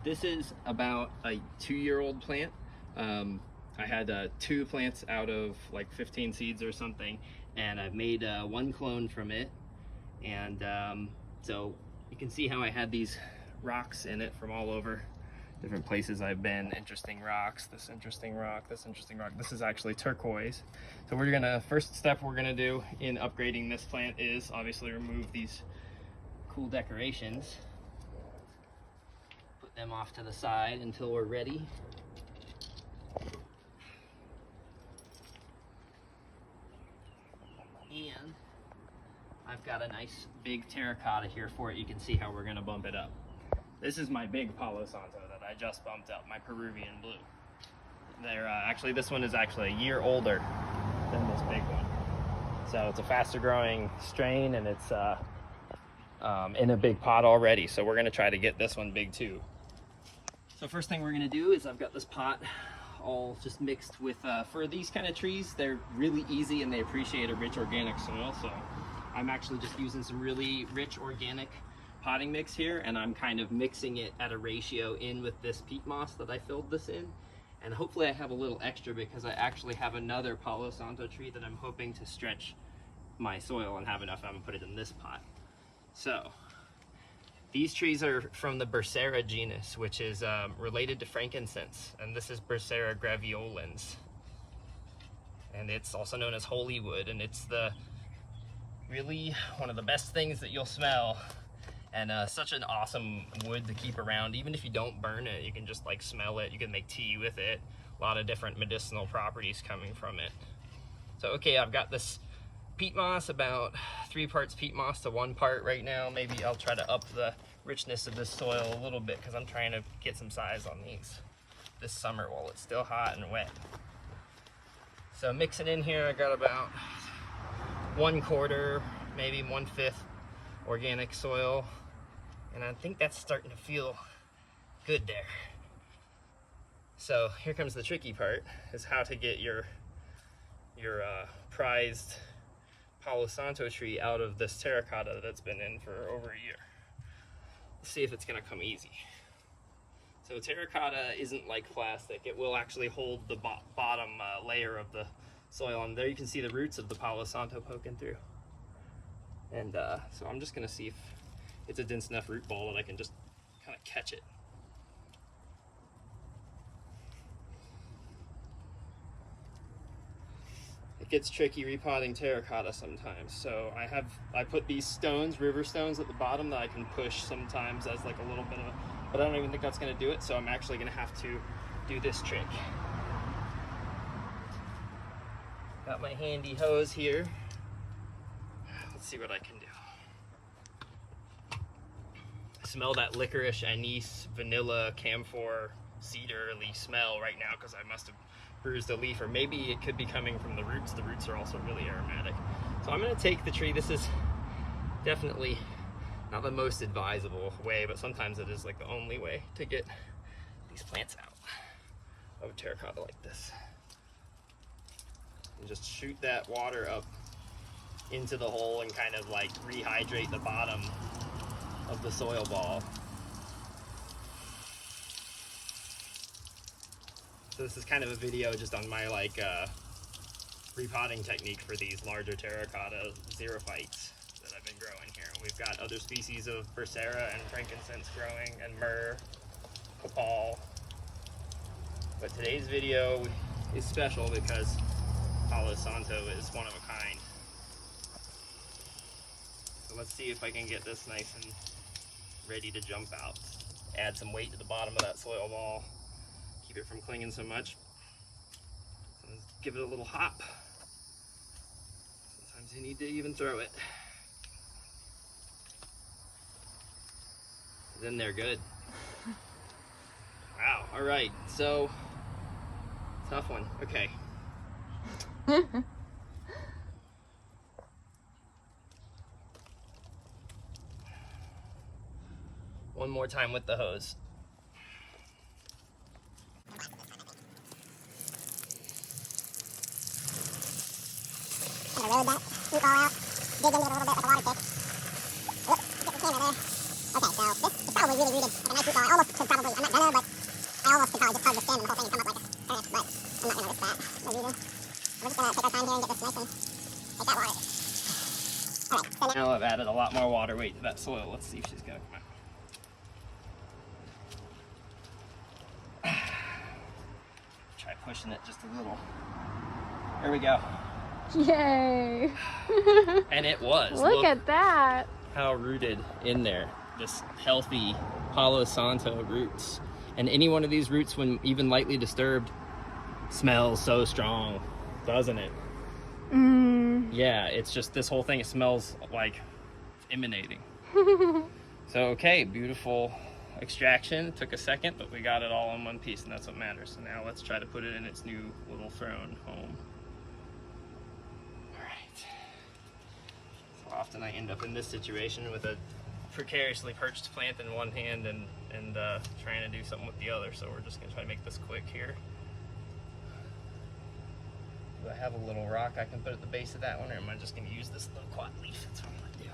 This is about a 2-year-old plant. I had 2 plants out of like 15 seeds or something, and I've made 1 clone from it. And so you can see how I had these rocks in it from all over different places I've been. Interesting rocks, this interesting rock, this interesting rock. This is actually turquoise. So we're gonna, first step we're gonna do in upgrading this plant is obviously remove these cool decorations. Put them off to the side until we're ready. And I've got a nice big terracotta here for it. You can see how we're gonna bump it up. This is my big Palo Santo that I just bumped up, my Peruvian blue. They're actually, this one is actually a year older than this big one. So it's a faster growing strain, and it's in a big pot already. So we're gonna try to get this one big too. So first thing we're gonna do is I've got this pot all just mixed with, for these kind of trees, they're really easy and they appreciate a rich organic soil. So I'm actually just using some really rich organic potting mix here, and I'm kind of mixing it at a ratio in with this peat moss that I filled this in. And hopefully I have a little extra because I actually have another Palo Santo tree that I'm hoping to stretch my soil and have enough. I'm gonna put it in this pot. So these trees are from the Bursera genus, which is related to frankincense, and this is Bursera graveolens. And it's also known as holy wood, and it's the really one of the best things that you'll smell. And such an awesome wood to keep around. Even if you don't burn it, you can just like smell it. You can make tea with it. A lot of different medicinal properties coming from it. So, okay, I've got this peat moss, about 3 parts peat moss to 1 part right now. Maybe I'll try to up the richness of this soil a little bit because I'm trying to get some size on these this summer while it's still hot and wet. So mixing in here, I got about 1/4, maybe 1/5 organic soil. And I think that's starting to feel good there. So here comes the tricky part, is how to get your prized Palo Santo tree out of this terracotta that's been in for over a year. Let's see if it's gonna come easy. So terracotta isn't like plastic. It will actually hold the bottom layer of the soil, and there you can see the roots of the Palo Santo poking through. And so I'm just gonna see if it's a dense enough root ball that I can just kind of catch it. It gets tricky repotting terracotta sometimes. So I put these stones, river stones at the bottom that I can push sometimes as like a little bit of but I don't even think that's gonna do it. So I'm actually gonna have to do this trick. Got my handy hose here. Let's see what I can do. Smell that licorice, anise, vanilla, camphor, cedar leaf smell right now because I must have bruised a leaf, or maybe it could be coming from the roots. The roots are also really aromatic. So I'm going to take the tree. This is definitely not the most advisable way, but sometimes it is like the only way to get these plants out of terracotta like this. And just shoot that water up into the hole and kind of like rehydrate the bottom of the soil ball. So this is kind of a video just on my like repotting technique for these larger terracotta xerophytes that I've been growing here. We've got other species of Bursera and frankincense growing, and myrrh, copal. But today's video is special because Palo Santo is one of a kind. So let's see if I can get this nice and ready to jump out. Add some weight to the bottom of that soil ball. Keep it from clinging so much. And give it a little hop. Sometimes you need to even throw it. Then they're good. Wow, all right, so tough one. Okay. One more time with the hose. I'm gonna load that root ball out, dig into it a little bit with a water pick. Whoops, get the camera there. Okay, so this is probably really rooted, like a nice root ball. I almost could probably, I'm not gonna, but I almost could probably just tug the stem and the whole thing and come up like a plant, but I'm not gonna risk that. No reason. We're just gonna take our time here and get this nice and take that water. Alright, so Now I've added a lot more water weight to that soil. Let's see if she's gonna come out. Try pushing it just a little. There we go. Yay! And it was. Look at that. How rooted in there. This healthy Palo Santo roots. And any one of these roots, when even lightly disturbed, smells so strong, doesn't it? Yeah, it's just this whole thing, it smells like emanating. So, okay, beautiful extraction. Took a second, but we got it all in one piece, and that's what matters. So now let's try to put it in its new little throne home. All right. So often I end up in this situation with a precariously perched plant in one hand and trying to do something with the other. So we're just gonna try to make this quick here. Do I have a little rock I can put at the base of that one, or am I just gonna use this little quad leaf? That's what I'm gonna do.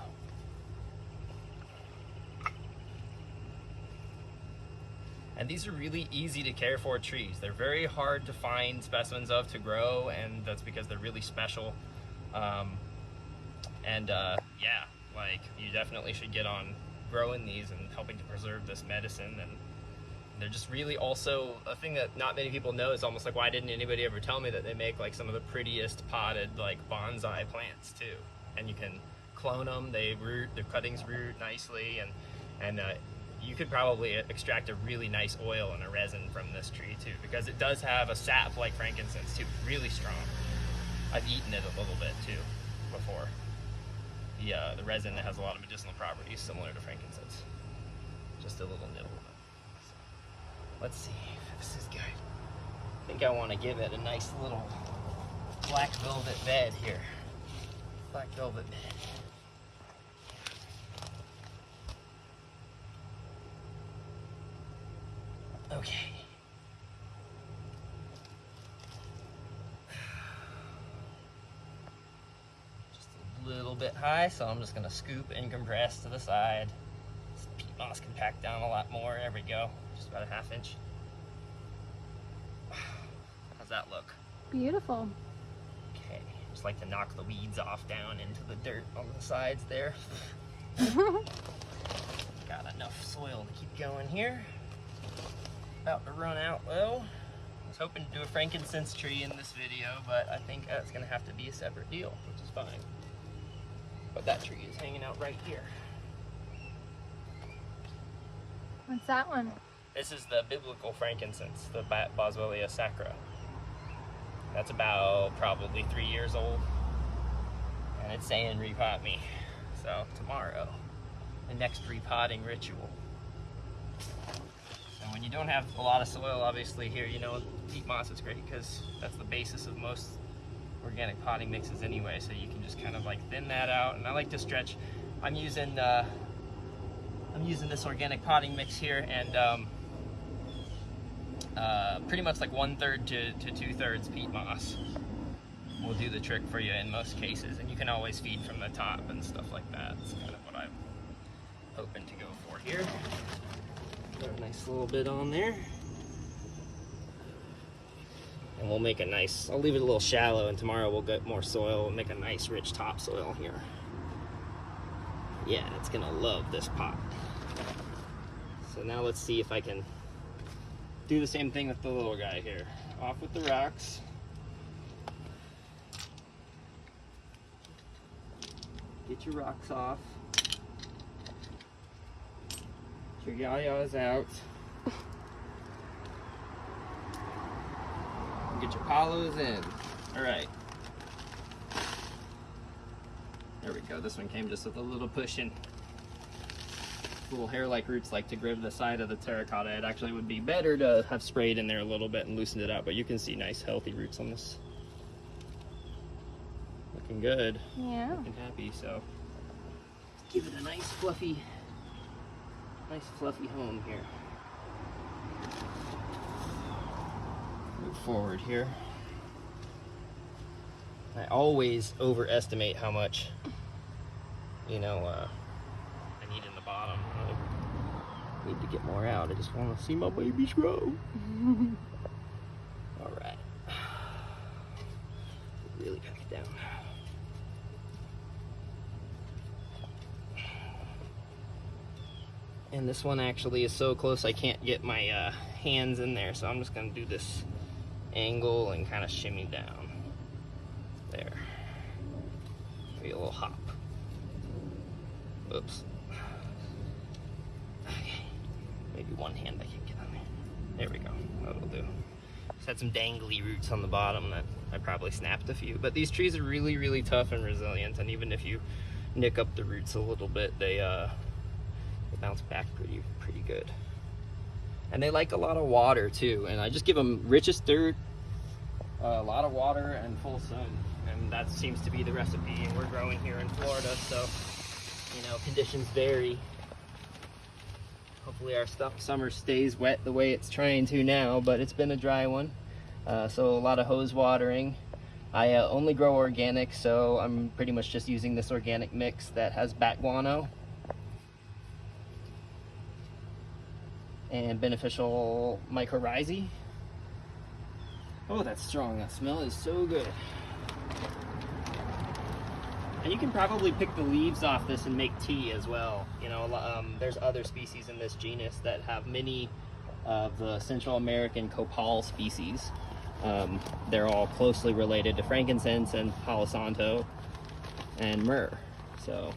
And these are really easy to care for trees. They're very hard to find specimens of to grow, and that's because they're really special. Yeah, like you definitely should get on growing these and helping to preserve this medicine. And they're just really also a thing that not many people know is almost like, why didn't anybody ever tell me that they make like some of the prettiest potted like bonsai plants too? And you can clone them, they root, the cuttings root nicely, and you could probably extract a really nice oil and a resin from this tree too, because it does have a sap like frankincense too, really strong. I've eaten it a little bit too before. The resin has a lot of medicinal properties similar to frankincense. Just a little nibble. So, let's see if this is good. I think I want to give it a nice little black velvet bed here. Black velvet bed. Okay. Just a little bit high, so I'm just gonna scoop and compress to the side. This peat moss can pack down a lot more. There we go. Just about a ½ inch. How's that look? Beautiful. Okay. Just like to knock the weeds off down into the dirt on the sides there. Got enough soil to keep going here. About to run out though. I was hoping to do a frankincense tree in this video, but I think that's gonna have to be a separate deal, which is fine. But that tree is hanging out right here. What's that one? This is the biblical frankincense, the Boswellia sacra. That's about probably 3 years old. And it's saying repot me. So tomorrow, the next repotting ritual. And when you don't have a lot of soil, obviously here, you know, peat moss is great because that's the basis of most organic potting mixes anyway. So you can just kind of like thin that out. And I like to stretch. I'm using this organic potting mix here, and pretty much like 1/3 to 2/3 peat moss will do the trick for you in most cases. And you can always feed from the top and stuff like that. It's kind of what I'm hoping to go for here. Put a nice little bit on there. And we'll make a nice, I'll leave it a little shallow, and tomorrow we'll get more soil and make a nice rich topsoil here. Yeah, it's gonna love this pot. So now let's see if I can do the same thing with the little guy here. Off with the rocks. Get your rocks off. Get your yayas out. Get your palos in. Alright. There we go. This one came just with a little push in. Little hair-like roots like to grab the side of the terracotta. It actually would be better to have sprayed in there a little bit and loosened it out, but you can see nice healthy roots on this. Looking good. Yeah. Looking happy, so give it a nice fluffy home here. Move forward here. I always overestimate how much, you know, I need in the bottom. Need to get more out. I just want to see my babies grow. All right. Really pack it down. And this one actually is so close I can't get my hands in there, so I'm just gonna do this angle and kind of shimmy down. There. Maybe a little hop. Oops. Okay. Maybe one hand I can get on there. There we go. That'll do. Just had some dangly roots on the bottom that I probably snapped a few. But these trees are really, really tough and resilient, and even if you nick up the roots a little bit, they bounce back pretty good. And they like a lot of water too, and I just give them richest dirt, a lot of water, and full sun, and that seems to be the recipe. And we're growing here in Florida, so you know, conditions vary. Hopefully our summer stays wet the way it's trying to now, but it's been a dry one, so a lot of hose watering. I only grow organic, so I'm pretty much just using this organic mix that has bat guano and beneficial mycorrhizae. Oh, that's strong. That smell is so good. And you can probably pick the leaves off this and make tea as well. You know, there's other species in this genus that have many of the Central American copal species. They're all closely related to frankincense and Palo Santo and myrrh. So,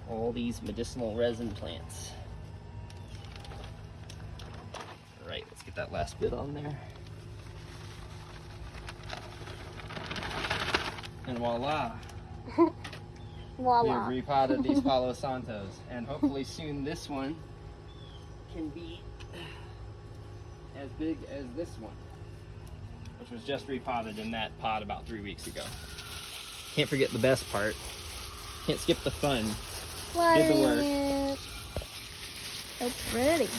all these medicinal resin plants. All right, let's get that last bit on there. And voila. Voila. We've repotted these Palo Santos, and hopefully soon this one can be as big as this one, which was just repotted in that pot about 3 weeks ago. Can't forget the best part. Can't skip the fun. Did the work. So pretty.